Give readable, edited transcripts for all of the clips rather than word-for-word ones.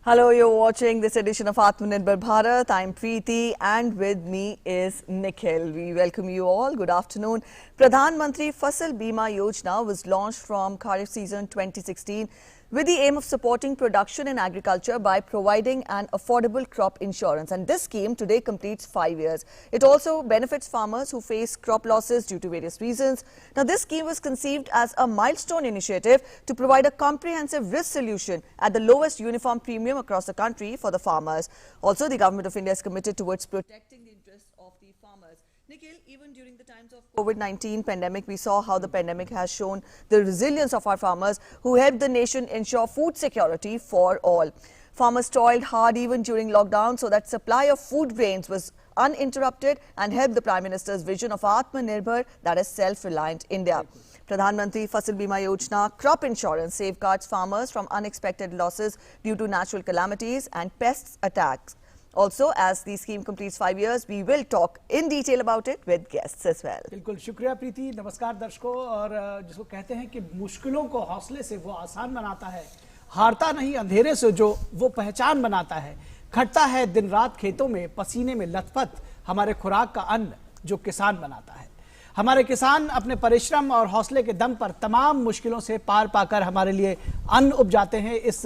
Hello, you're watching this edition of Atmanirbhar Bharat. I'm Preeti and with me is Nikhil. We welcome you all. Good afternoon. Pradhan Mantri Fasal Bima Yojana was launched from Kharif season 2016 with the aim of supporting production in agriculture by providing an affordable crop insurance. And this scheme today completes 5 years. It also benefits farmers who face crop losses due to various reasons. Now, this scheme was conceived as a milestone initiative to provide a comprehensive risk solution at the lowest uniform premium across the country for the farmers. Also, the Government of India is committed towards protecting the interests of the farmers. Nikhil, even during the times of COVID-19 pandemic, we saw how the pandemic has shown the resilience of our farmers who helped the nation ensure food security for all. Farmers toiled hard even during lockdown so that supply of food grains was uninterrupted and helped the Prime Minister's vision of Atmanirbhar, that is self-reliant India. Pradhan Mantri Fasal Bima Yojana crop insurance safeguards farmers from unexpected losses due to natural calamities and pests attacks. Also, as the scheme completes 5 years, we will talk in detail about it with guests as well. बिल्कुल शुक्रिया प्रीति। नमस्कार दर्शकों। और जिसको कहते हैं कि मुश्किलों को हौसले से वो आसान बनाता है, हारता नहीं अंधेरे से जो वो पहचान बनाता है, खटता है दिन रात खेतों में पसीने में लथपथ हमारे खुराक का अन्न जो किसान बनाता है। हमारे किसान अपने परिश्रम और हौसले के दम पर तमाम मुश्किलों से पार पाकर हमारे लिए अन्न उपजाते हैं। इस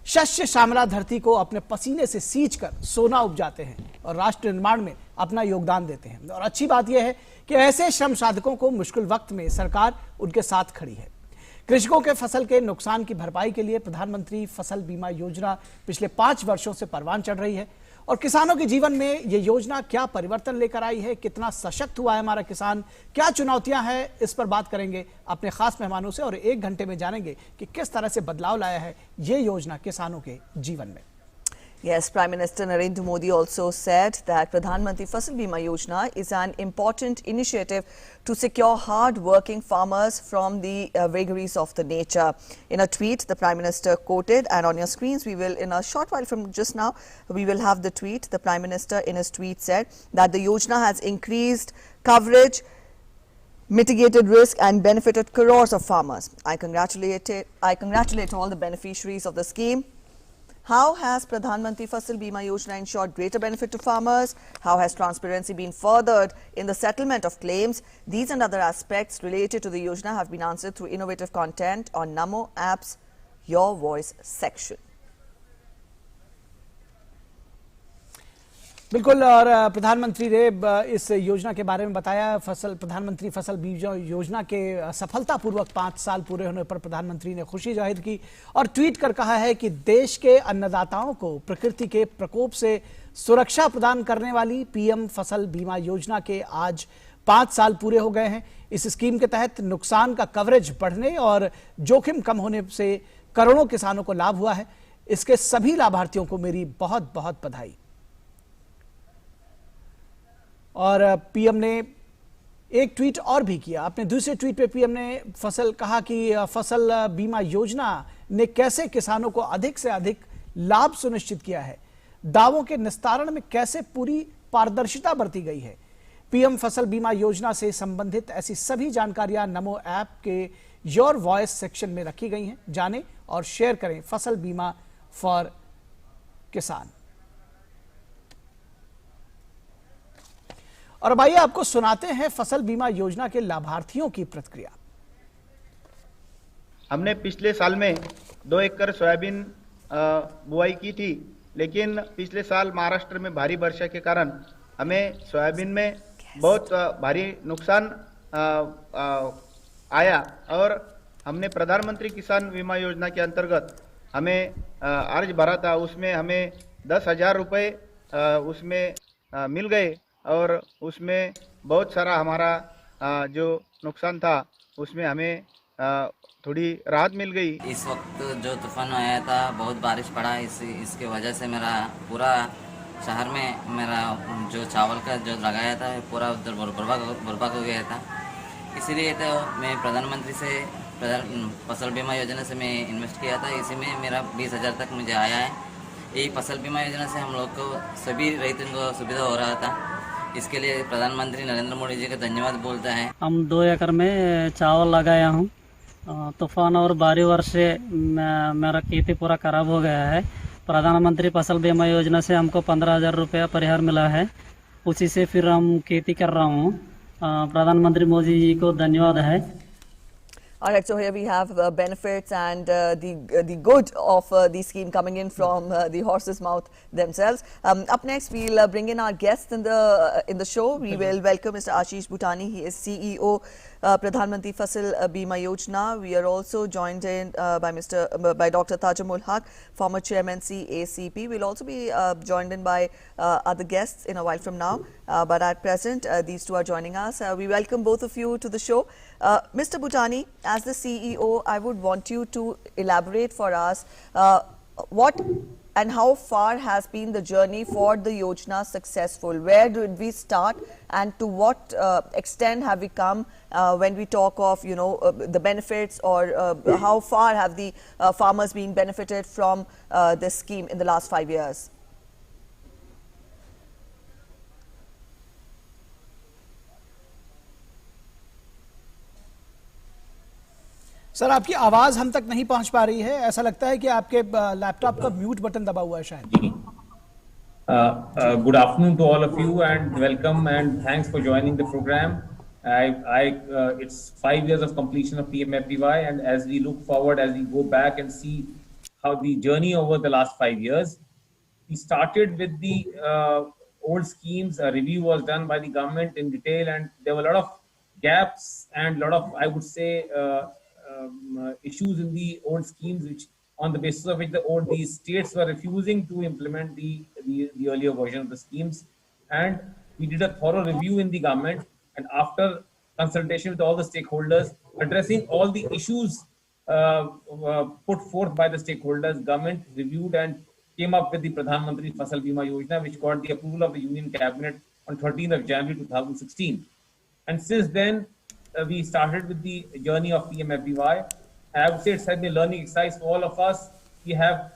शस्य श्यामला धरती को अपने पसीने से सींचकर सोना उपजाते हैं और राष्ट्र निर्माण में अपना योगदान देते हैं। और अच्छी बात यह है कि ऐसे श्रम साधकों को मुश्किल वक्त में सरकार उनके साथ खड़ी है। कृषकों के फसल के नुकसान की भरपाई के लिए प्रधानमंत्री फसल बीमा योजना पिछले 5 वर्षों से परवान चढ़ रही है। और किसानों के जीवन में ये योजना क्या परिवर्तन लेकर आई है, कितना सशक्त हुआ है हमारा किसान, क्या चुनौतियां हैं, इस पर बात करेंगे अपने खास मेहमानों से और 1 घंटे में जानेंगे कि किस तरह से बदलाव लाया है ये योजना किसानों के जीवन में। Yes, Prime Minister Narendra Modi also said that Pradhan Mantri Fasal Bima Yojana is an important initiative to secure hard-working farmers from the vagaries of the nature. In a tweet, the Prime Minister quoted, and on your screens, we will, in a short while from just now, we will have the tweet. The Prime Minister in his tweet said that the Yojana has increased coverage, mitigated risk and benefited crores of farmers. I congratulate all the beneficiaries of the scheme. How has Pradhan Mantri Fasal Bima Yojana ensured greater benefit to farmers? How has transparency been furthered in the settlement of claims? These and other aspects related to the Yojana have been answered through innovative content on Namo app's Your Voice section. बिल्कुल। और प्रधानमंत्री ने इस योजना के बारे में बताया। प्रधानमंत्री फसल बीमा योजना के सफलतापूर्वक 5 साल पूरे होने पर प्रधानमंत्री ने खुशी जाहिर की और ट्वीट कर कहा है कि देश के अन्नदाताओं को प्रकृति के प्रकोप से सुरक्षा प्रदान करने वाली पीएम फसल बीमा योजना के आज 5 साल पूरे हो गए हैं। इस स्कीम के तहत नुकसान का कवरेज बढ़ने और जोखिम कम होने से करोड़ों किसानों को लाभ हुआ है। इसके सभी लाभार्थियों को मेरी बहुत बहुत बधाई। और पीएम ने एक ट्वीट और भी किया। अपने दूसरे ट्वीट पे पीएम ने कहा कि फसल बीमा योजना ने कैसे किसानों को अधिक से अधिक लाभ सुनिश्चित किया है, दावों के निस्तारण में कैसे पूरी पारदर्शिता बरती गई है। पीएम फसल बीमा योजना से संबंधित ऐसी सभी जानकारियां नमो ऐप के योर वॉइस सेक्शन में रखी गई हैं। जानें और शेयर करें फसल बीमा फॉर किसान। और अब आइए आपको सुनाते हैं फसल बीमा योजना के लाभार्थियों की प्रतिक्रिया। हमने पिछले साल में 2 एकड़ सोयाबीन बुआई की थी, लेकिन पिछले साल महाराष्ट्र में भारी वर्षा के कारण हमें सोयाबीन में बहुत भारी नुकसान आया और हमने प्रधानमंत्री किसान बीमा योजना के अंतर्गत हमें अर्ज भरा था। उसमें हमें 10,000 रुपये उसमें मिल गए और उसमें बहुत सारा हमारा जो नुकसान था उसमें हमें थोड़ी राहत मिल गई। इस वक्त जो तूफान आया था, बहुत बारिश पड़ा, इसके वजह से मेरा पूरा शहर में मेरा जो चावल का जो लगाया था पूरा उधर बर्बाद हो गया था। इसीलिए तो मैं प्रधानमंत्री से फसल बीमा योजना से मैं इन्वेस्ट किया था। इसी में मेरा 20,000 तक मुझे आया है। यही फसल बीमा योजना से हम लोग को सभी रैतों को सुविधा हो रहा था। इसके लिए प्रधानमंत्री नरेंद्र मोदी जी का धन्यवाद बोलता है। हम 2 एकड़ में चावल लगाया हूँ। तूफान और भारी वर्षा से मेरा खेती पूरा खराब हो गया है। प्रधानमंत्री फसल बीमा योजना से हमको 15,000 रुपया परिहार मिला है। उसी से फिर हम खेती कर रहा हूँ। प्रधानमंत्री मोदी जी को धन्यवाद है। All right, so here we have benefits and the good of the scheme coming in from the horse's mouth themselves. Up next, we'll bring in our guests in the show. We will welcome Mr. Ashish Bhutani. He is CEO, Pradhan Mantri Fasal Bima Yojana. We are also joined in by Dr. Tajamul Haq, former chairman CACP. We'll also be joined in by other guests in a while from now. But at present, these two are joining us. We welcome both of you to the show. Mr. Bhutani, as the CEO, I would want you to elaborate for us what and how far has been the journey for the Yojana successful? Where did we start, and to what extent have we come when we talk of, you know, the benefits, or how far have the farmers been benefited from this scheme in the last 5 years? Sir, आपकी आवाज हम तक नहीं पहुंच पा रही है। ऐसा लगता है कि आपके लैपटॉप का म्यूट बटन दबा हुआ है शायद। Good afternoon to all of you, and welcome and thanks for joining the program. It's 5 years of completion of PMFBY, and as we look forward, as we go back and see how the journey over the last 5 years, we started with the old schemes. A review was done by the government in detail, and there were a lot of gaps and a lot of, I would say, issues in the old schemes, which on the basis of which the states were refusing to implement the earlier version of the schemes. And we did a thorough review in the government, and after consultation with all the stakeholders, addressing all the issues put forth by the stakeholders, government reviewed and came up with the Pradhan Mantri Fasal Bima Yojana, which got the approval of the Union Cabinet on 13th of January 2016. And since then, we started with the journey of PMFBY. I would say it's been a learning exercise for all of us. We have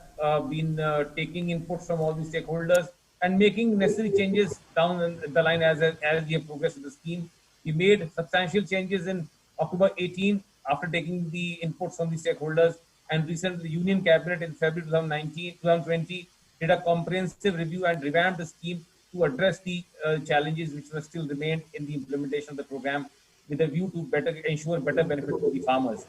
been taking inputs from all the stakeholders and making necessary changes down the line as we have progressed with the scheme. We made substantial changes in October 18 after taking the inputs from the stakeholders, and recently the Union Cabinet in February 2020 did a comprehensive review and revamped the scheme to address the challenges which were still remained in the implementation of the program, with a view to ensure better benefit to the farmers.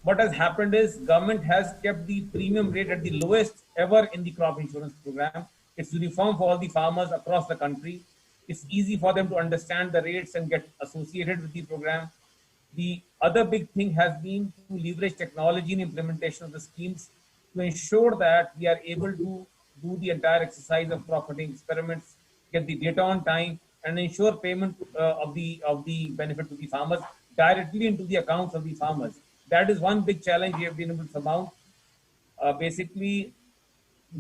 What has happened is government has kept the premium rate at the lowest ever in the crop insurance program. It's uniform for all the farmers across the country. It's easy for them to understand the rates and get associated with the program. The other big thing has been to leverage technology in implementation of the schemes to ensure that we are able to do the entire exercise of profiting experiments, get the data on time, and ensure payment of the benefit to the farmers directly into the accounts of the farmers. That is one big challenge we have been able to surmount. Basically,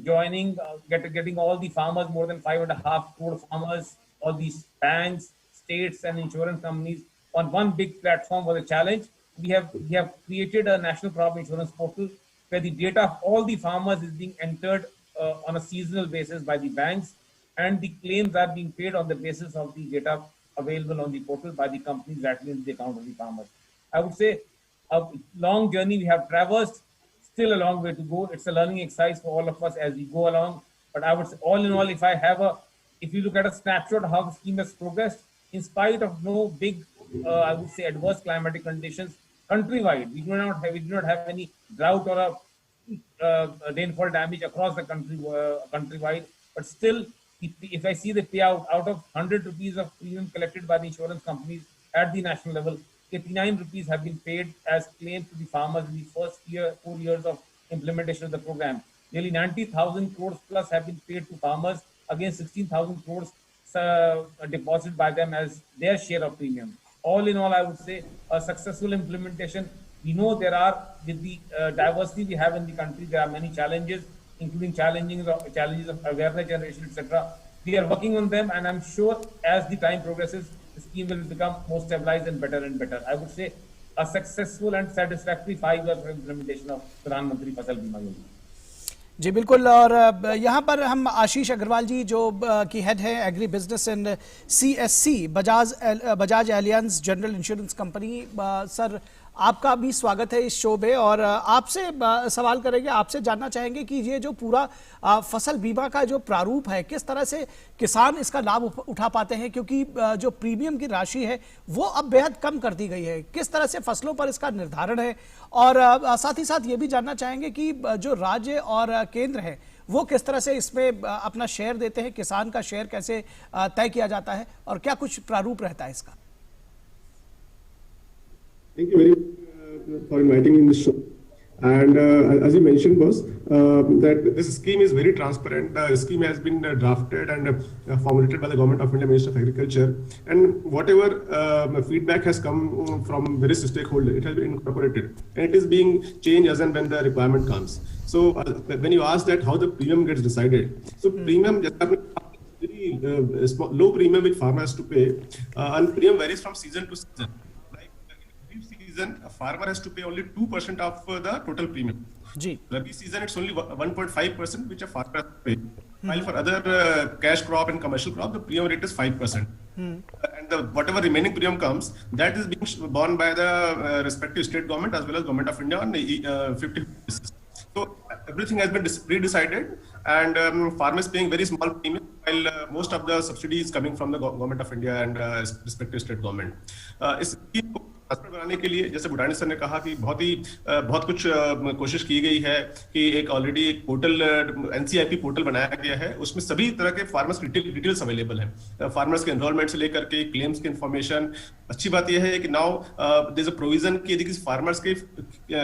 getting all the farmers, more than 5.5 crore farmers, all these banks, states, and insurance companies on one big platform was a challenge. We have created a national crop insurance portal where the data of all the farmers is being entered on a seasonal basis by the banks, and the claims are being paid on the basis of the data available on the portal by the companies directly into the account of the farmers. I would say a long journey we have traversed, still a long way to go. It's a learning exercise for all of us as we go along. But I would say, all in all, if you look at a snapshot of how the scheme has progressed, in spite of no big, I would say, adverse climatic conditions countrywide, we do not have any drought or a rainfall damage across the country countrywide. But still, if I see the payout out of 100 rupees of premium collected by the insurance companies at the national level, 89 rupees have been paid as claims to the farmers in the first 4 years of implementation of the program. Nearly 90,000 crores plus have been paid to farmers against 16,000 crores deposited by them as their share of premium. All in all, I would say a successful implementation. We know with the diversity we have in the country, there are many challenges, including challenges of awareness generation, etc. We are working on them, and I'm sure as the time progresses, the scheme will become more stabilized and better. I would say a successful and satisfactory 5 years of implementation of Pradhan Mantri Fasal Bima Yojana. जी बिल्कुल। और यहाँ पर हम आशीष अग्रवाल जी जो की head है agri business and CSC Bajaj aliens general insurance company. Sir, आपका भी स्वागत है इस शो में और आपसे सवाल करेंगे, आपसे जानना चाहेंगे कि ये जो पूरा फसल बीमा का जो प्रारूप है, किस तरह से किसान इसका लाभ उठा पाते हैं, क्योंकि जो प्रीमियम की राशि है वो अब बेहद कम कर दी गई है। किस तरह से फसलों पर इसका निर्धारण है, और साथ ही साथ ये भी जानना चाहेंगे कि जो राज्य और केंद्र है वो किस तरह से इसमें अपना शेयर देते हैं, किसान का शेयर कैसे तय किया जाता है और क्या कुछ प्रारूप रहता है इसका। Thank you very much for inviting me in this show. And as you mentioned, boss, that this scheme is very transparent. The scheme has been drafted and formulated by the Government of India, Ministry of Agriculture. And whatever feedback has come from various stakeholders, it has been incorporated. And it is being changed as and when the requirement comes. So when you ask that how the premium gets decided, so premium, low premium which farmer has to pay, and premium varies from season to season. A farmer has to pay only 2% of the total premium. Rabi season it's only 1.5% which a farmer has to pay. While for other cash crop and commercial crop, the premium rate is 5%. And the whatever remaining premium comes, that is being borne by the respective state government as well as Government of India on 50 basis. So everything has been pre-decided, and farmers paying very small premium, while most of the subsidy is coming from the Government of India and respective state government. इस बनाने के लिए जैसे भूटानी sir ने कहा कि बहुत कुछ कोशिश की गई है कि एक ऑलरेडी एक पोर्टल एनसीआईपी पोर्टल बनाया गया है, उसमें सभी तरह के फार्मर्स डिटेल्स अवेलेबल हैं, फार्मर्स के एनरोलमेंट से लेकर के क्लेम्स की इंफॉर्मेशन। अच्छी बात यह है कि now there is a provision कि यदि किसी फार्मर्स के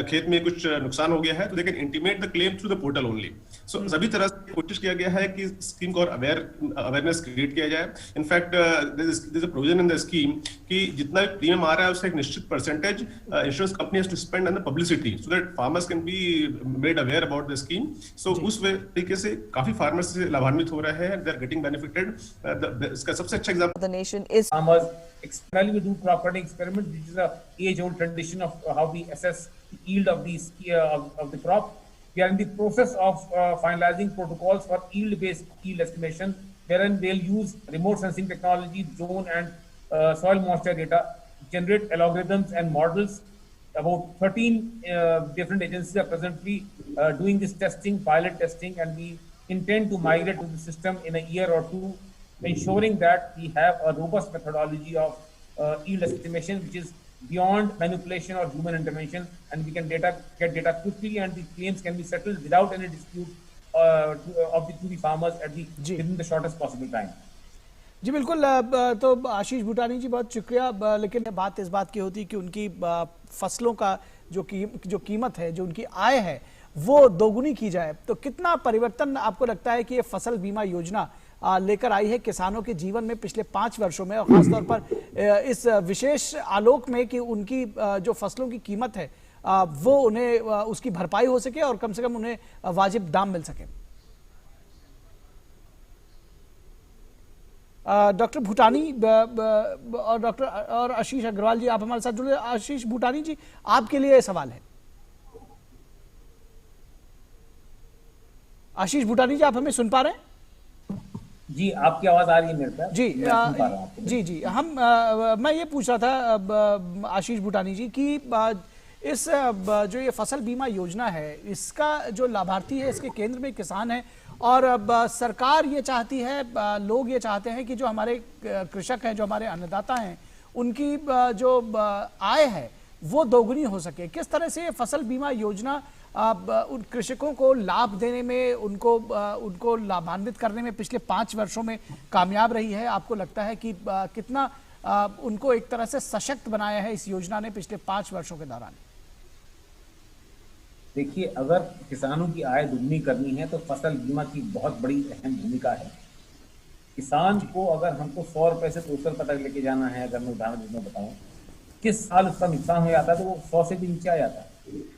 खेत में कुछ नुकसान हो गया है तो they can intimate the claim through the portal only. So सभी तरह से कोशिश किया गया है कि स्कीम को और अवेयरनेस क्रिएट किया जाए। In fact there is a provision in the scheme कि जितना भी प्रीमियम आ रहा है उसका एक निश्चित percentage insurance company has to spend on the publicity so that farmers can be made aware about the scheme. So उस तरीके से काफी farmers से लाभान्वित हो रहे हैं, they are getting benefited. इसका सबसे अच्छा example the nation is farmers externally we do crop cutting experiment, which is a age-old tradition of how we assess the yield of the crop. We are in the process of finalizing protocols for yield-based yield estimation, wherein they'll use remote sensing technology, drone and soil moisture data, generate algorithms and models. About 13 different agencies are presently doing this testing, pilot testing, and we intend to migrate to the system in a year or two, ensuring that we have a robust methodology of yield estimation, which is beyond manipulation or human intervention, and we can get data quickly, and the claims can be settled without any dispute to the farmers within the shortest possible time. जी बिल्कुल। तो आशीष भूटानी जी बहुत शुक्रिया, लेकिन बात इस बात की होती है कि उनकी फसलों का जो कीमत है, जो उनकी आय है वो दोगुनी की जाए, तो कितना परिवर्तन आपको लगता है कि ये फसल बीमा योजना लेकर आई है किसानों के जीवन में पिछले 5 वर्षों में, और खासतौर पर इस विशेष आलोक में कि उनकी जो फसलों की कीमत है वो उन्हें उसकी भरपाई हो सके और कम से कम उन्हें वाजिब दाम मिल सके। डॉक्टर भूटानी और डॉक्टर और आशीष अग्रवाल जी, आप हमारे साथ जुड़े। आशीष भूटानी जी, आपके लिए सवाल है। आशीष भूटानी जी, आप हमें सुन पा रहे हैं? जी, आपकी आवाज आ रही है मेरे पास। जी मैं ये पूछ रहा था आशीष भूटानी जी कि इस जो ये फसल बीमा योजना है, इसका जो लाभार्थी है, इसके केंद्र में किसान है, और सरकार ये चाहती है, लोग ये चाहते हैं कि जो हमारे कृषक हैं, जो हमारे अन्नदाता हैं, उनकी जो आय है वो दोगुनी हो सके। किस तरह से फसल बीमा योजना उन कृषकों को लाभ देने में, उनको लाभान्वित करने में पिछले 5 वर्षों में कामयाब रही है? आपको लगता है कि कितना उनको एक तरह से सशक्त बनाया है इस योजना ने पिछले 5 वर्षों के दौरान? देखिए, अगर किसानों की आय दुगनी करनी है तो फसल बीमा की बहुत बड़ी अहम भूमिका है। किसान को अगर हमको 100 रुपए से 200 रुपए तक लेके जाना है, अगर मैं उदाहरण में बताऊं, किस साल उसका नुकसान हो जाता है तो वो 100 से भी नीचे आ जाता है।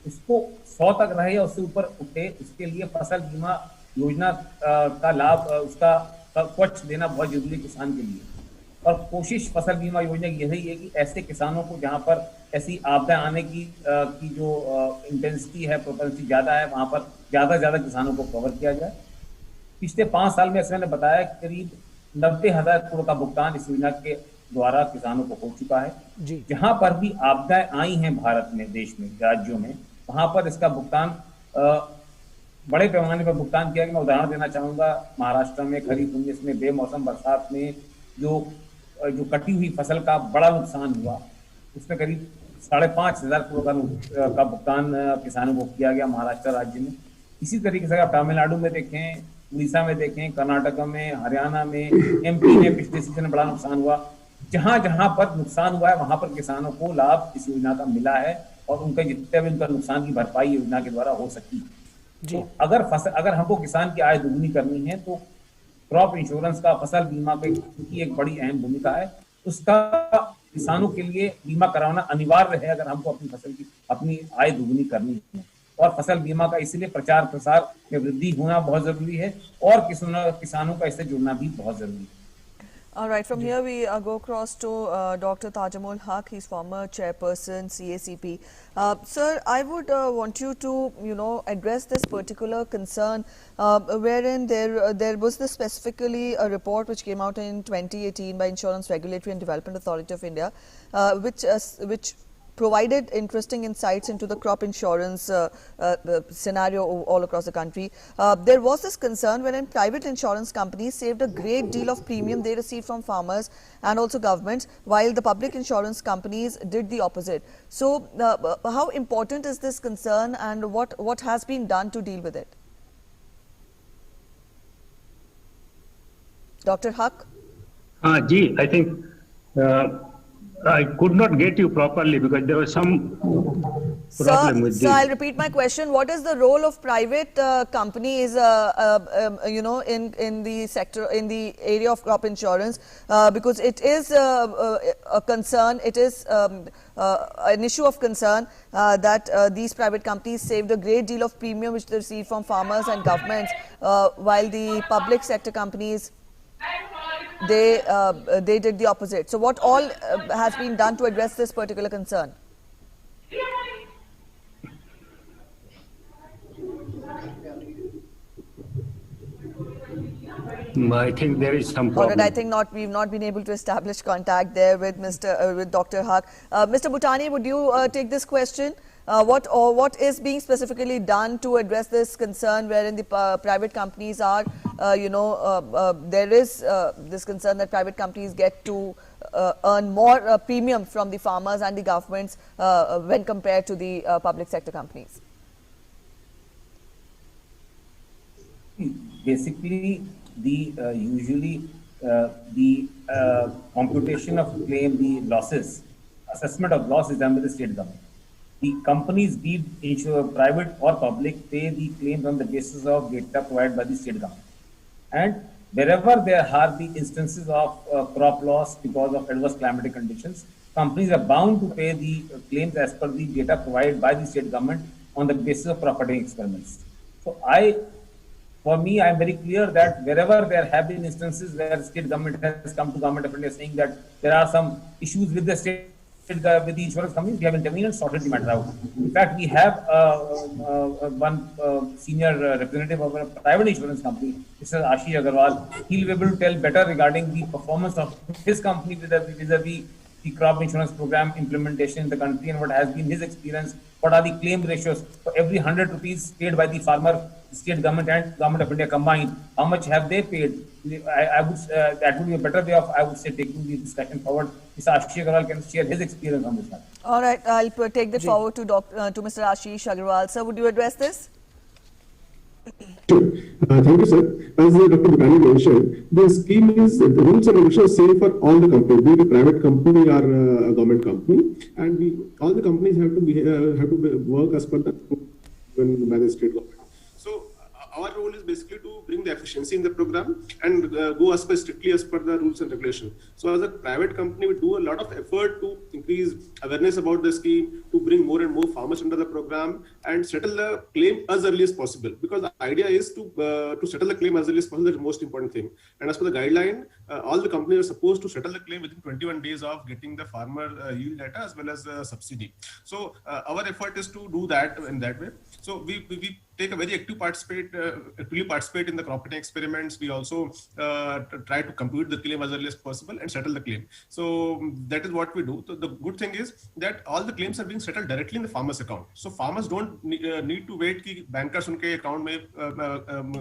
उसको 100 तक रहे या उससे ऊपर उठे, उसके लिए फसल बीमा योजना का लाभ, उसका कवच देना बहुत जरूरी है किसान के लिए। और कोशिश फसल बीमा योजना की यही है कि ऐसे किसानों को जहाँ पर ऐसी आपदा आने की जो इंटेंसिटी है, प्रोपेंसिटी ज़्यादा है, वहाँ पर ज़्यादा से ज़्यादा किसानों को कवर किया जाए। पिछले 5 साल में, ऐसे मैंने बताया, करीब 90,000 करोड़ का भुगतान इस योजना के द्वारा किसानों को हो चुका है। जी। जहां पर भी आपदाएं आई हैं भारत में, देश में, राज्यों में, वहां पर इसका भुगतान बड़े पैमाने पर भुगतान किया गया। मैं उदाहरण देना चाहूंगा, महाराष्ट्र में खरीफ 19 में बेमौसम बरसात में जो कटी हुई फसल का बड़ा नुकसान हुआ, उसमें करीब 5,500 करोड़ का भुगतान किसानों को किया गया महाराष्ट्र राज्य में। इसी तरीके से अगर तमिलनाडु में देखें, उड़ीसा में देखें, कर्नाटक में, हरियाणा में, एमपी में पिछले सीजन में बड़ा नुकसान हुआ। जहां जहां पर नुकसान हुआ है वहां पर किसानों को लाभ इस योजना का मिला है और उनका जितने भी उनका नुकसान की भरपाई योजना के द्वारा हो सकी। तो अगर हमको किसान की आय दुगनी करनी है तो क्रॉप इंश्योरेंस का, फसल बीमा की एक बड़ी अहम भूमिका है। उसका किसानों के लिए बीमा कराना अनिवार्य है अगर हमको अपनी फसल की, अपनी आय दुगनी करनी है। और फसल बीमा का इसलिए प्रचार प्रसार में वृद्धि होना बहुत जरूरी है और किसानों का इससे जुड़ना भी बहुत जरूरी है। All right, from here we go across to Dr. Tajamul Haq. He's former chairperson CACP. Sir, I would want you to, address this particular concern wherein there was this specifically a report which came out in 2018 by Insurance Regulatory and Development Authority of India, which provided interesting insights into the crop insurance scenario all across the country. There was this concern wherein private insurance companies saved a great deal of premium they received from farmers and also governments, while the public insurance companies did the opposite. So, how important is this concern and what has been done to deal with it? Dr. Haq? Ji, I think I could not get you properly because there was some problem with this. So I'll repeat my question. What is the role of private companies, in the sector, in the area of crop insurance? Because it is a concern. It is an issue of concern that these private companies saved a great deal of premium which they received from farmers and governments, while the public sector companies, they did the opposite. So what all has been done to address this particular concern? I think there is some problem. All right, I think we've not been able to establish contact there with with Dr. Haq. Mr. Bhutani, would you take this question? What is being specifically done to address this concern wherein the private companies are, there is this concern that private companies get to earn more premium from the farmers and the governments when compared to the public sector companies? Basically, usually the computation of claim, the losses, assessment of loss is done by the state government. The companies, be it private or public, pay the claims on the basis of data provided by the state government. And wherever there have been instances of crop loss because of adverse climatic conditions, companies are bound to pay the claims as per the data provided by the state government on the basis of property experiments. So for me, I am very clear that wherever there have been instances where the state government has come to Government of India saying that there are some issues with the state, with the insurance companies, we have intervened and sorted the matter out. In fact, we have one senior representative of a private insurance company, Mr. Ashish Agarwal. He'll be able to tell better regarding the performance of his company vis-a-vis the crop insurance program implementation in the country and what has been his experience. What are the claim ratios for every 100 rupees paid by the farmer, state government and Government of India combined? How much have they paid? That would be a better way of, I would say, taking the discussion forward. Mr. Ashish Agarwal can share his experience on this matter. All right, I'll take that forward to Mr. Ashish Agarwal. Sir, would you address this? Sure. Thank you, sir. As Dr. Bhutani mentioned, the scheme is, the rules and regulations same for all the companies, be it a private company or a government company, and all the companies have to work as per the by the state government. So our role is basically to bring the efficiency in the program and go as per strictly as per the rules and regulations. So as a private company, we do a lot of effort to increase awareness about the scheme, to bring more and more farmers under the program and settle the claim as early as possible. Because the idea is to settle the claim as early as possible. That's the most important thing. And as per the guideline, all the companies are supposed to settle the claim within 21 days of getting the farmer yield data as well as the subsidy. So our effort is to do that in that way. So we take a very actively participate in the crop pruning experiments. We also try to compute the claim as early as possible and settle the claim. So that is what we do. So the good thing is that all the claims are being settled directly in the farmer's account. So farmers don't need to wait कि bankers उनके account में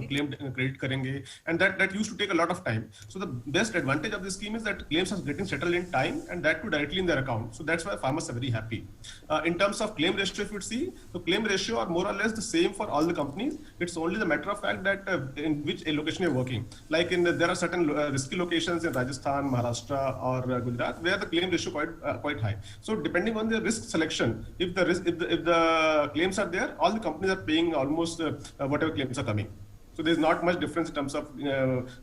claim credit करेंगे, and that used to take a lot of time. So the best advantage of this scheme is that claims are getting settled in time, and that too directly in their account. So that's why farmers are very happy. In terms of claim ratio, if you see, the claim ratio are more or less the same for all the companies. It's only the matter of fact that in which location you're working. Like there are certain risky locations in Rajasthan, Maharashtra, or Gujarat where the claim ratio quite high. So depending on the risk selection, if the claims are there, all the companies are paying almost whatever claims are coming. So there's not much difference in terms of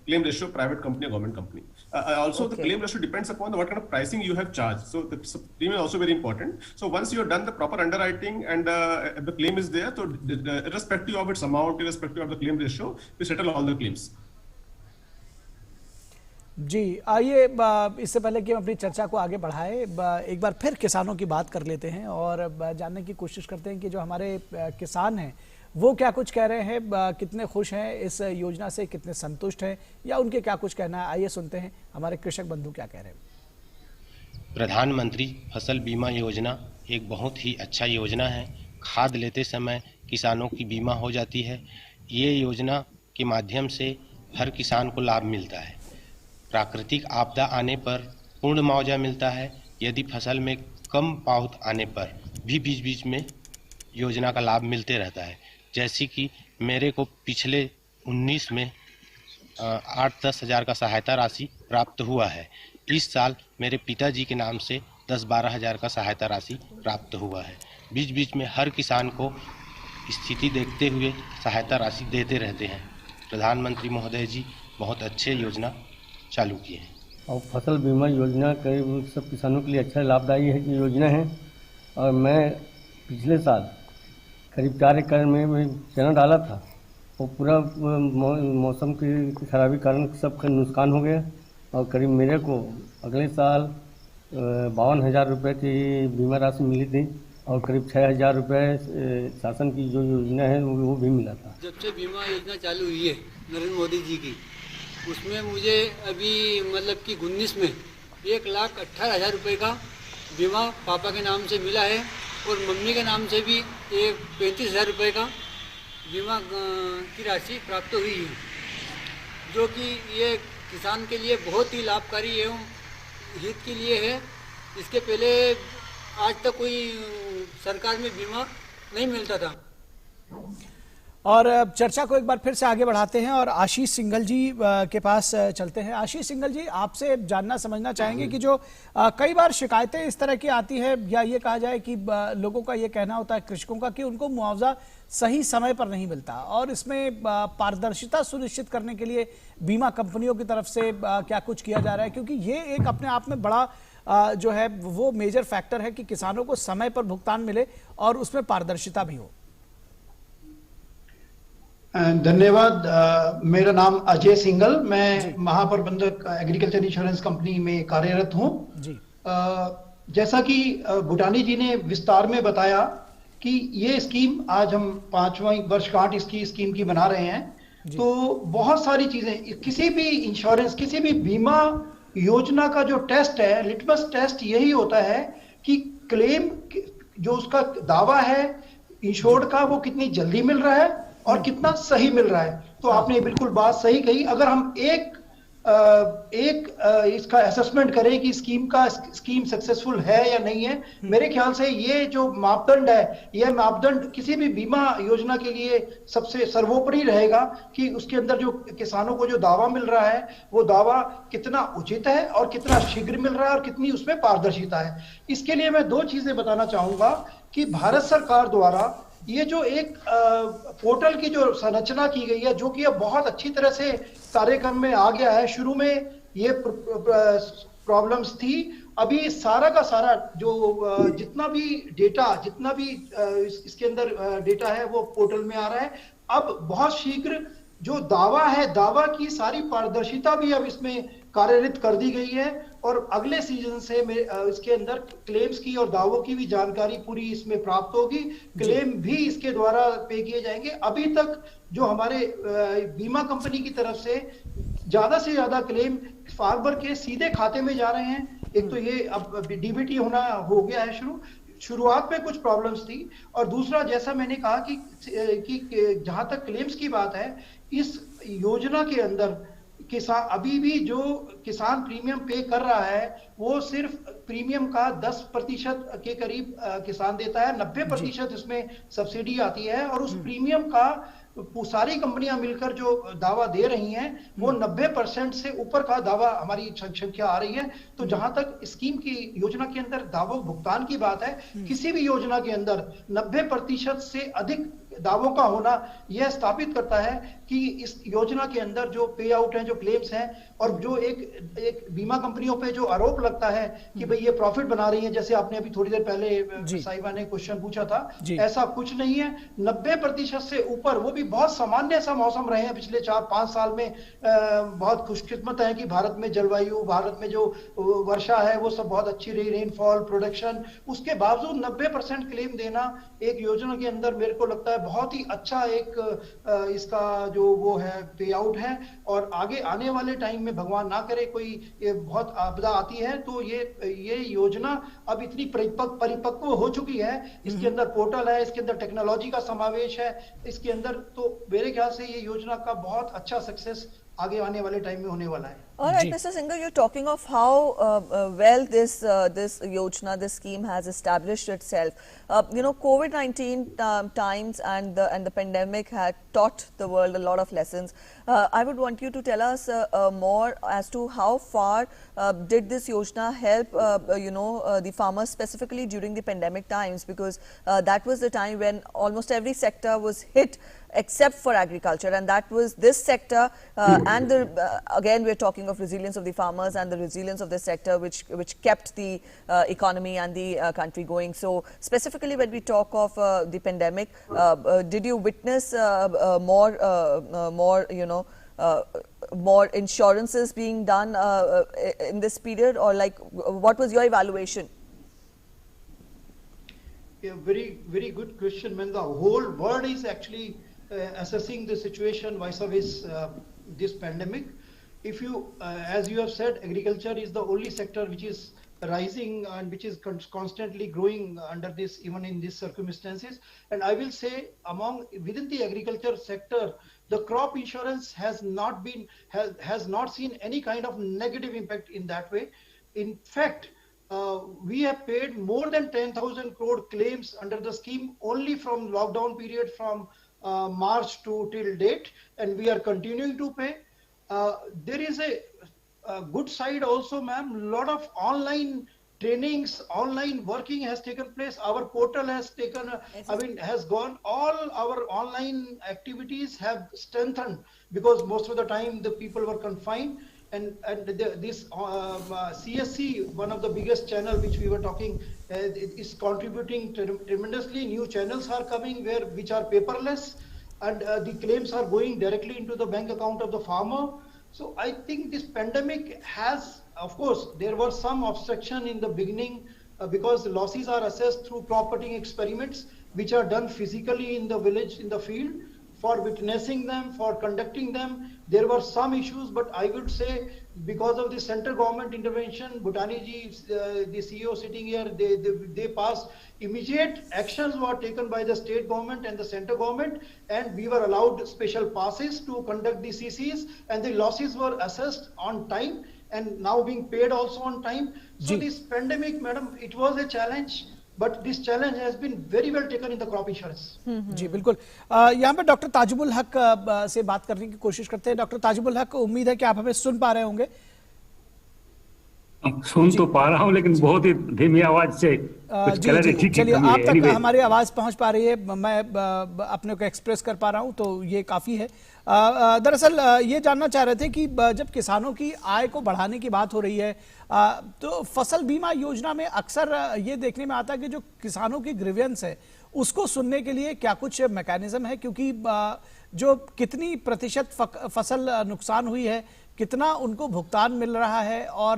claim ratio, private company or government company. Also, the claim ratio depends upon what kind of pricing you have charged. So the premium is also very important. So once you have done the proper underwriting and the claim is there, so irrespective of its amount, irrespective of the claim ratio, we settle all the claims. जी, आइए इससे पहले कि हम अपनी चर्चा को आगे बढ़ाएं, एक बार फिर किसानों की बात कर लेते हैं और जानने की कोशिश करते हैं कि जो हमारे किसान हैं वो क्या कुछ कह रहे हैं, कितने खुश हैं इस योजना से, कितने संतुष्ट हैं, या उनके क्या कुछ कहना है। आइए सुनते हैं हमारे कृषक बंधु क्या कह रहे हैं। प्रधानमंत्री फसल बीमा योजना एक बहुत ही अच्छा योजना है। खाद लेते समय किसानों की बीमा हो जाती है। ये योजना के माध्यम से हर किसान को लाभ मिलता है। प्राकृतिक आपदा आने पर पूर्ण मुआवजा मिलता है। यदि फसल में कम पाउत आने पर भी बीच बीच में योजना का लाभ मिलते रहता है। जैसे कि मेरे को पिछले 19 में 8-10 हज़ार का सहायता राशि प्राप्त हुआ है। इस साल मेरे पिताजी के नाम से 10-12 हज़ार का सहायता राशि प्राप्त हुआ है। बीच बीच में हर किसान को स्थिति देखते हुए सहायता राशि देते रहते हैं। प्रधानमंत्री महोदय जी बहुत अच्छे योजना चालू किए हैं। और फसल बीमा योजना कई सब किसानों के लिए अच्छा लाभदायी है कि योजना है। और मैं पिछले साल करीब 4 एकड़ में चना डाला था, वो पूरा मौसम की खराबी कारण सबका नुकसान हो गया। और करीब मेरे को अगले साल 52,000 रुपये की बीमा राशि मिली थी और करीब 6,000 रुपये शासन की जो योजना है वो भी मिला था। जब से बीमा योजना चालू हुई है नरेंद्र मोदी जी की, उसमें मुझे अभी मतलब कि 19 में 1,18,000 रुपये का बीमा पापा के नाम से मिला है और मम्मी के नाम से भी 35,000 रुपये का बीमा की राशि प्राप्त हुई है, जो कि ये किसान के लिए बहुत ही लाभकारी एवं हित के लिए है। इसके पहले आज तक कोई सरकार में बीमा नहीं मिलता था। और चर्चा को एक बार फिर से आगे बढ़ाते हैं और आशीष सिंघल जी के पास चलते हैं। आशीष सिंघल जी, आपसे जानना समझना चाहेंगे कि जो कई बार शिकायतें इस तरह की आती है, या ये कहा जाए कि लोगों का ये कहना होता है कृषकों का कि उनको मुआवजा सही समय पर नहीं मिलता, और इसमें पारदर्शिता सुनिश्चित करने के लिए बीमा कंपनियों की तरफ से क्या कुछ किया जा रहा है, क्योंकि ये एक अपने आप में बड़ा जो है वो मेजर फैक्टर है कि किसानों को समय पर भुगतान मिले और उसमें पारदर्शिता भी हो। धन्यवाद। मेरा नाम अजय सिंघल, मैं महाप्रबंधक एग्रीकल्चर इंश्योरेंस कंपनी में कार्यरत हूं। जैसा कि भूटानी जी ने विस्तार में बताया कि ये स्कीम आज हम 5वां वर्षगांठ इसकी स्कीम की बना रहे हैं, तो बहुत सारी चीजें, किसी भी इंश्योरेंस, किसी भी बीमा योजना का जो टेस्ट है, लिटमस टेस्ट यही होता है कि क्लेम जो उसका दावा है इंश्योर्ड का, वो कितनी जल्दी मिल रहा है और कितना सही मिल रहा है। तो आपने बिल्कुल बात सही कही। अगर हम एक इसका असेसमेंट करें कि स्कीम सक्सेसफुल है या नहीं है, मेरे ख्याल से ये जो मापदंड है, यह मापदंड किसी भी बीमा योजना के लिए सबसे सर्वोपरि रहेगा कि उसके अंदर जो किसानों को जो दावा मिल रहा है वो दावा कितना उचित है और कितना शीघ्र मिल रहा है और कितनी उसमें पारदर्शिता है। इसके लिए मैं 2 चीजें बताना चाहूंगा कि भारत सरकार द्वारा ये जो एक पोर्टल की जो संरचना की गई है, जो कि अब बहुत अच्छी तरह से कार्यक्रम में आ गया है। शुरू में ये प्रॉब्लम्स थी, अभी सारा का सारा जो जितना भी डेटा, जितना भी इसके अंदर डेटा है वो पोर्टल में आ रहा है। अब बहुत शीघ्र जो दावा है, दावा की सारी पारदर्शिता भी अब इसमें कार्यरत कर दी गई है और अगले सीजन से इसके अंदर क्लेम्स की और दावों की भी जानकारी पूरी इसमें प्राप्त होगी। क्लेम भी इसके द्वारा पे किए जाएंगे। अभी तक जो हमारे बीमा कंपनी की तरफ से ज्यादा क्लेम फार्मर के सीधे खाते में जा रहे हैं। एक तो ये अब डीबीटी होना हो गया है शुरुआत में कुछ प्रॉब्लम्स थी, और दूसरा जैसा मैंने कहा कि जहां तक क्लेम्स की बात है, इस योजना के अंदर किसान अभी भी जो किसान प्रीमियम पे कर रहा है वो सिर्फ प्रीमियम का 10% के करीब किसान देता है। 90% इसमें सब्सिडी आती है और उस प्रीमियम का सारी कंपनियां मिलकर जो दावा दे रही हैं वो 90% से ऊपर का दावा हमारी संख्या आ रही है। तो जहां तक स्कीम की योजना के अंदर दावों भुगतान की बात है, किसी भी योजना के अंदर 90% से अधिक दावों का होना यह स्थापित करता है कि इस योजना के अंदर जो पे आउट है, जो क्लेम्स हैं, और जो एक बीमा कंपनियों पे जो आरोप लगता है कि भाई ये प्रॉफिट बना रही है, जैसे आपने अभी थोड़ी देर पहले साहिबा ने क्वेश्चन पूछा था, ऐसा कुछ नहीं है। 90% से ऊपर, वो भी बहुत सामान्य सा मौसम रहे हैं पिछले 4-5 साल में। बहुत खुशकिस्मत है कि भारत में जलवायु, भारत में जो वर्षा है वो सब बहुत अच्छी रही, रेनफॉल, प्रोडक्शन, उसके बावजूद 90% क्लेम देना एक योजना के अंदर मेरे को लगता है बहुत ही अच्छा एक इसका जो वो है पे आउट है। और आगे आने वाले टाइम में भगवान ना करे कोई बहुत आपदा आती है तो ये योजना अब इतनी परिपक्व हो चुकी है, इसके अंदर पोर्टल है, इसके अंदर टेक्नोलॉजी का समावेश है इसके अंदर, तो मेरे ख्याल से ये योजना का बहुत अच्छा सक्सेस आगे आने वाले टाइम में होने वाला है। All right, Mr. Singhal, you're talking of how well this Yojana, this scheme has established itself. COVID-19 times and the pandemic had taught the world a lot of lessons. I would want you to tell us more as to how far did this Yojana help, the farmers specifically during the pandemic times, because that was the time when almost every sector was hit except for agriculture, and that was this sector and again we're talking of resilience of the farmers and the resilience of this sector which kept the economy and the country going. So specifically when we talk of the pandemic, did you witness more insurances being done in this period, or like what was your evaluation? Yeah, very good question, man. The whole world is actually assessing the situation vis-a-vis this pandemic. If you, as you have said, agriculture is the only sector which is rising and which is constantly growing under this, even in these circumstances. And I will say, within the agriculture sector, the crop insurance has not seen any kind of negative impact in that way. In fact, we have paid more than 10,000 crore claims under the scheme only from lockdown period from March till date, and we are continuing to pay. There is a good side also, ma'am. A lot of online trainings, online working has taken place. Our portal has has gone. All our online activities have strengthened because most of the time the people were confined. And this CSC, one of the biggest channel which we were talking, is contributing tremendously. New channels are coming which are paperless, and the claims are going directly into the bank account of the farmer. So I think this pandemic has, of course, there was some obstruction in the beginning because the losses are assessed through crop cutting experiments, which are done physically in the village, in the field. For witnessing them, for conducting them, there were some issues, but I would say because of the central government intervention, Bhutani ji, the CEO sitting here, they passed immediate actions were taken by the state government and the central government, and we were allowed special passes to conduct the CCs, and the losses were assessed on time and now being paid also on time. So this pandemic, madam, it was a challenge. But this challenge has been very well taken in the crop insurance. जी बिल्कुल। यहाँ पे doctor ताजुबुल हक से बात करने की कोशिश करते हैं। डॉक्टर ताजुबुल हक, उम्मीद है कि आप हमें सुन पा रहे होंगे। सुन तो पा रहा हूँ लेकिन बहुत ही धीमी आवाज से कुछ क्लैरिटी चलिए आप तक हमारी आवाज पहुंच पा रही है, मैं अपने को एक्सप्रेस कर पा रहा हूं, तो ये काफी है। दरअसल ये जानना चाह रहे थे कि जब किसानों की आय को बढ़ाने की बात हो रही है तो फसल बीमा योजना में अक्सर ये देखने में आता है कि जो किसानों की ग्रीवेंस है उसको सुनने के लिए क्या कुछ मैकेनिज्म है? क्योंकि जो कितनी प्रतिशत फसल नुकसान हुई है, कितना उनको भुगतान मिल रहा है और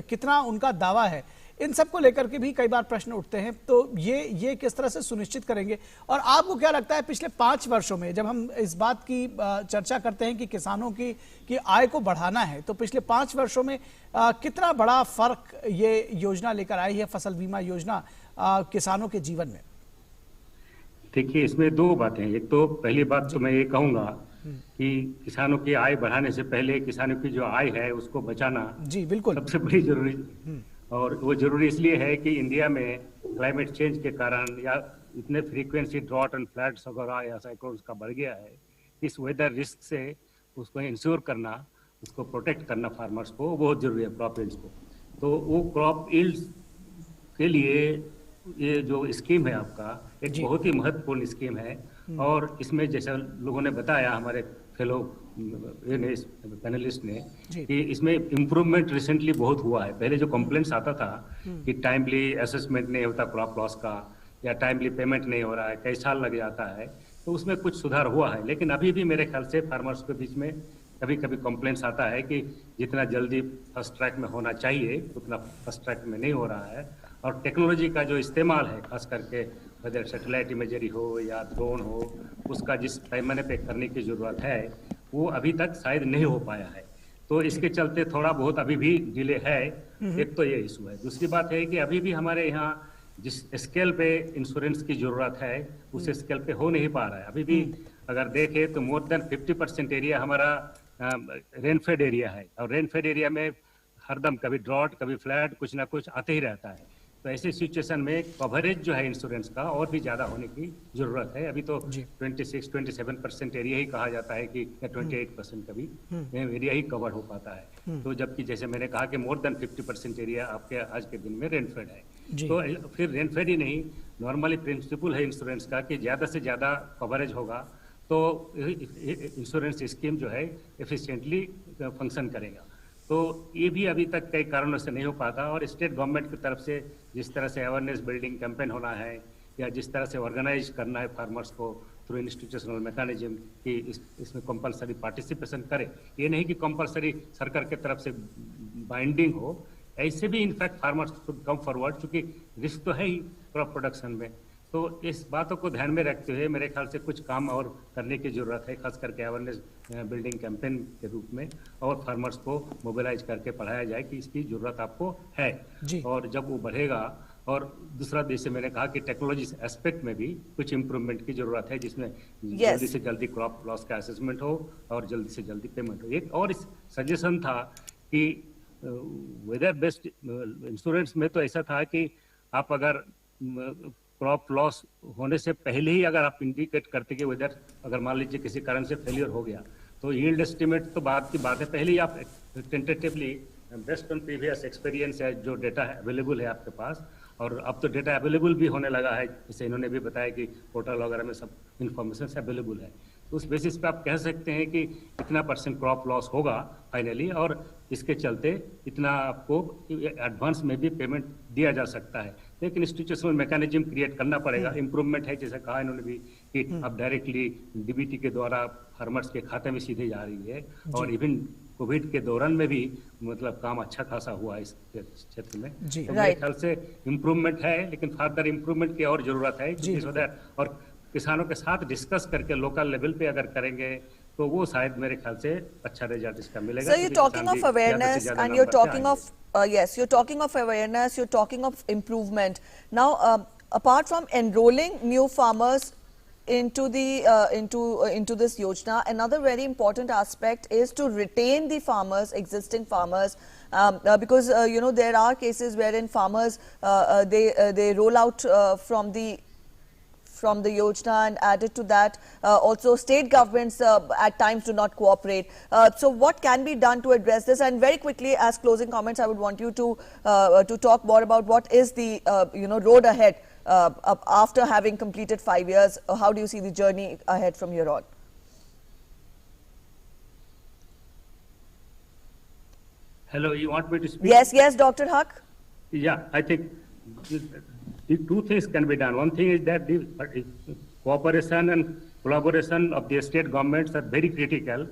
कितना उनका दावा है, इन सब को लेकर के भी कई बार प्रश्न उठते हैं। तो ये किस तरह से सुनिश्चित करेंगे? और आपको क्या लगता है पिछले 5 वर्षों में जब हम इस बात की चर्चा करते हैं कि किसानों की आय को बढ़ाना है, तो पिछले 5 वर्षों में कितना बड़ा फर्क ये योजना लेकर आई है, फसल बीमा योजना, किसानों के जीवन में? देखिए, इसमें 2 बातें हैं। एक तो पहली बात तो मैं ये कहूंगा कि किसानों की आय बढ़ाने से पहले किसानों की जो आय है उसको बचाना जी बिल्कुल सबसे बड़ी जरूरी, और वो जरूरी इसलिए है कि इंडिया में क्लाइमेट चेंज के कारण या इतने फ्रीक्वेंसी ड्रॉट एंड फ्लड्स वगैरह या साइक्लोन्स का बढ़ गया है, इस वेदर रिस्क से उसको इंश्योर करना, उसको प्रोटेक्ट करना फार्मर्स को बहुत जरूरी है, क्रॉप यील्ड्स को। तो वो क्रॉप यील्ड्स के लिए ये जो स्कीम है आपका एक बहुत ही महत्वपूर्ण स्कीम है। और इसमें जैसे लोगों ने बताया, हमारे फेलो पैनलिस्ट ने, कि इसमें इम्प्रूवमेंट रिसेंटली बहुत हुआ है। पहले जो कंप्लेंट्स आता था कि टाइमली असेसमेंट नहीं होता क्रॉप लॉस का, या टाइमली पेमेंट नहीं हो रहा है, कई साल लग जाता है, तो उसमें कुछ सुधार हुआ है। लेकिन अभी भी मेरे ख्याल से फार्मर्स के बीच में कभी कभी कंप्लेंट्स आता है कि जितना जल्दी फर्स्ट ट्रैक में होना चाहिए उतना फर्स्ट ट्रैक में नहीं हो रहा है। और टेक्नोलॉजी का जो इस्तेमाल है, खास करके वेदर सैटेलाइट इमेजरी हो या ड्रोन हो, उसका जिस पैमाने पे करने की जरूरत है वो अभी तक शायद नहीं हो पाया है। तो इसके चलते थोड़ा बहुत अभी भी डिले है। एक तो ये इशू है। दूसरी बात है कि अभी भी हमारे यहाँ जिस स्केल पे इंश्योरेंस की जरूरत है उस स्केल पे हो नहीं पा रहा है। अभी भी अगर देखें तो मोर देन 50% एरिया हमारा रेनफेड एरिया है, और रेनफेड एरिया में हरदम कभी ड्रॉट कभी फ्लड कुछ ना कुछ आते ही रहता है। तो ऐसी सिचुएशन में कवरेज जो है इंश्योरेंस का और भी ज्यादा होने की जरूरत है। अभी तो 26-27% एरिया ही कहा जाता है कि 28% कभी एरिया ही कवर हो पाता है। तो जबकि जैसे मैंने कहा कि मोर देन 50% एरिया आपके आज के दिन में रेनफेड है। तो फिर रेनफेड ही नहीं, नॉर्मली प्रिंसिपल है इंश्योरेंस का कि ज्यादा से ज्यादा कवरेज होगा तो इंश्योरेंस स्कीम जो है एफिशिएंटली फंक्शन करेगा। तो ये भी अभी तक कई कारणों से नहीं हो पाता। और स्टेट गवर्नमेंट की तरफ से जिस तरह से अवेयरनेस बिल्डिंग कैंपेन होना है या जिस तरह से ऑर्गेनाइज करना है फार्मर्स को थ्रू इंस्टीट्यूशनल मैकेनिज्म कि इसमें कंपलसरी पार्टिसिपेशन करे, ये नहीं कि कंपलसरी सरकार की तरफ से बाइंडिंग हो, ऐसे भी in fact farmers should come forward, क्योंकि रिस्क तो है ही क्रॉप प्रोडक्शन में। तो इस बातों को ध्यान में रखते हुए मेरे ख्याल से कुछ काम और करने की जरूरत है, खास करके अवेयरनेस बिल्डिंग कैंपेन के रूप में, और फार्मर्स को मोबिलाइज करके पढ़ाया जाए कि इसकी जरूरत आपको है। और जब वो बढ़ेगा, और दूसरा जैसे मैंने कहा कि टेक्नोलॉजी एस्पेक्ट में भी कुछ इम्प्रूवमेंट की जरूरत है, जिसमें जल्दी से जल्दी क्रॉप लॉस का असेसमेंट हो और जल्दी से जल्दी पेमेंट हो। एक और सजेशन था कि वेदर बेस्ड इंश्योरेंस में तो ऐसा था कि आप अगर क्रॉप लॉस होने से पहले ही अगर आप इंडिकेट करते कि वेदर अगर मान लीजिए किसी कारण से फेलियर हो गया तो यील्ड एस्टिमेट तो बाद की बात है, पहले ही आप tentatively based on previous experience है जो डेटा अवेलेबल है आपके पास, और अब तो डेटा अवेलेबल भी होने लगा है, जैसे इन्होंने भी बताया कि पोर्टल वगैरह में सब इंफॉर्मेशन अवेलेबल है। तो उस बेसिस पे आप कह सकते हैं कि इतना % क्रॉप लॉस होगा फाइनली, और इसके चलते इतना आपको एडवांस में भी पेमेंट दिया जा सकता है। लेकिन इंस्टीट्यूशनल मैकेनिज्म क्रिएट करना पड़ेगा। इम्प्रूवमेंट है, जैसे कहा इन्होंने भी कि अब डायरेक्टली डीबीटी के द्वारा फार्मर्स के खाते में सीधे जा रही है, और इवन कोविड के दौरान में भी मतलब काम अच्छा खासा हुआ इस क्षेत्र में। तो मेरे ख्याल से इम्प्रूवमेंट है, लेकिन फर्दर इम्प्रूवमेंट की और जरूरत है। और किसानों के साथ डिस्कस करके लोकल लेवल पे अगर करेंगे तो वो शायद मेरे ख्याल से अच्छा रिजल्ट इसका मिलेगा। So you're talking of awareness and you're talking of yes, you're talking of awareness, you're talking of improvement. Now, apart from enrolling new farmers into the into this yojana, another very important aspect is to retain the farmers, existing farmers, because you know there are cases wherein farmers they roll out from the yojana, and added to that also state governments at times do not cooperate. So what can be done to address this? And very quickly, as closing comments, I would want you to talk more about what is the you know road ahead after having completed 5 years. How do you see the journey ahead from here on? Hello, you want me to speak? Yes, Dr. Haq. Yeah, I think two things can be done. One thing is that the cooperation and collaboration of the state governments are very critical,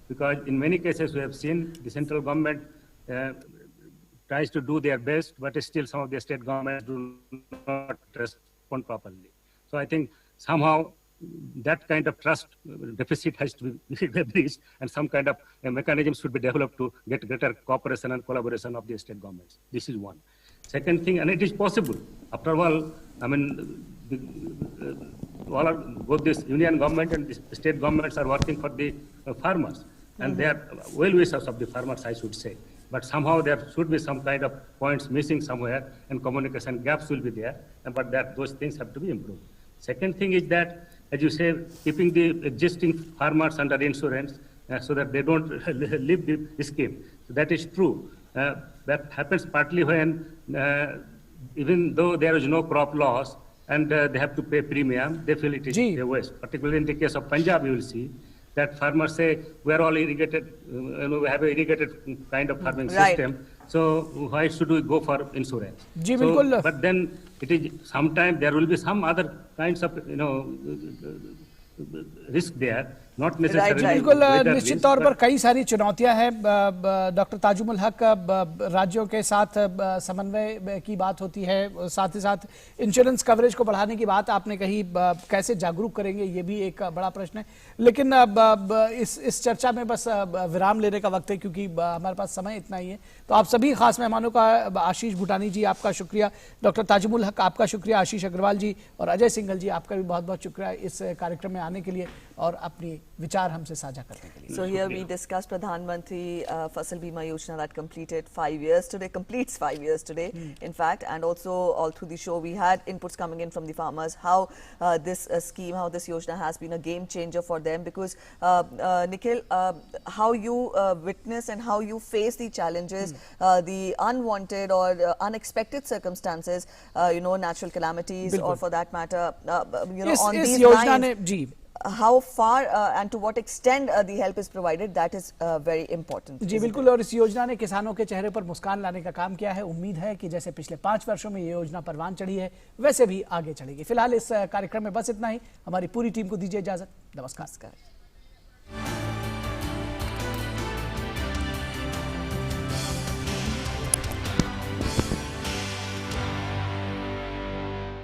because in many cases we have seen the central government tries to do their best, but still some of the state governments do not respond properly. So I think somehow that kind of trust deficit has to be bridged, and some kind of mechanism should be developed to get greater cooperation and collaboration of the state governments. This is one. Second thing, and it is possible. After all, I mean, both this union government and the state governments are working for the farmers, and they are well-wishers of the farmers, I should say. But somehow there should be some kind of points missing somewhere, and communication gaps will be there, but those things have to be improved. Second thing is that, as you say, keeping the existing farmers under insurance so that they don't leave the scheme. So that is true. That happens partly when, even though there is no crop loss and they have to pay premium, they feel it is a waste. Particularly in the case of Punjab, you will see that farmers say, we are all irrigated, we have an irrigated kind of farming system, so why should we go for insurance? So, but then it is sometimes there will be some other kinds of risk there, not necessarily. बिल्कुल निश्चित तौर पर कई सारी चुनौतियां हैं। Doctor ताजुमुल हक, राज्यों के साथ समन्वय की बात होती है, साथ ही साथ इंश्योरेंस कवरेज को बढ़ाने की बात आपने कही, कैसे जागरूक करेंगे ये भी एक बड़ा प्रश्न है। लेकिन इस चर्चा में बस विराम लेने का वक्त है, क्योंकि हमारे पास समय इतना ही है। तो आप सभी खास मेहमानों का, आशीष भूटानी जी आपका शुक्रिया, डॉक्टर ताजुमुल हक आपका शुक्रिया, आशीष अग्रवाल जी और अजय सिंघल जी आपका भी बहुत बहुत शुक्रिया इस कार्यक्रम में आने के लिए और अपनी विचार हमसे साझा करने के लिए। So here we discussed Pradhan Mantri Fasal Bima Yojana that completes 5 years today, in fact, and also all through the show we had inputs coming in from the farmers, how this scheme, how this Yojana has been a game changer for them, because Nikhil, how you witness and how you face the challenges, the unwanted or unexpected circumstances, natural calamities, or for that matter, on these lines, how far and to what extent the help is provided, that is very important. जी बिल्कुल, और इस योजना ने किसानों के चेहरे पर मुस्कान लाने का काम किया है। उम्मीद है कि जैसे पिछले 5 वर्षों में ये योजना परवान चढ़ी है, वैसे भी आगे चढ़ेगी। फिलहाल इस कार्यक्रम में बस इतना ही। हमारी पूरी टीम को दीजिए इजाजत। नमस्कार।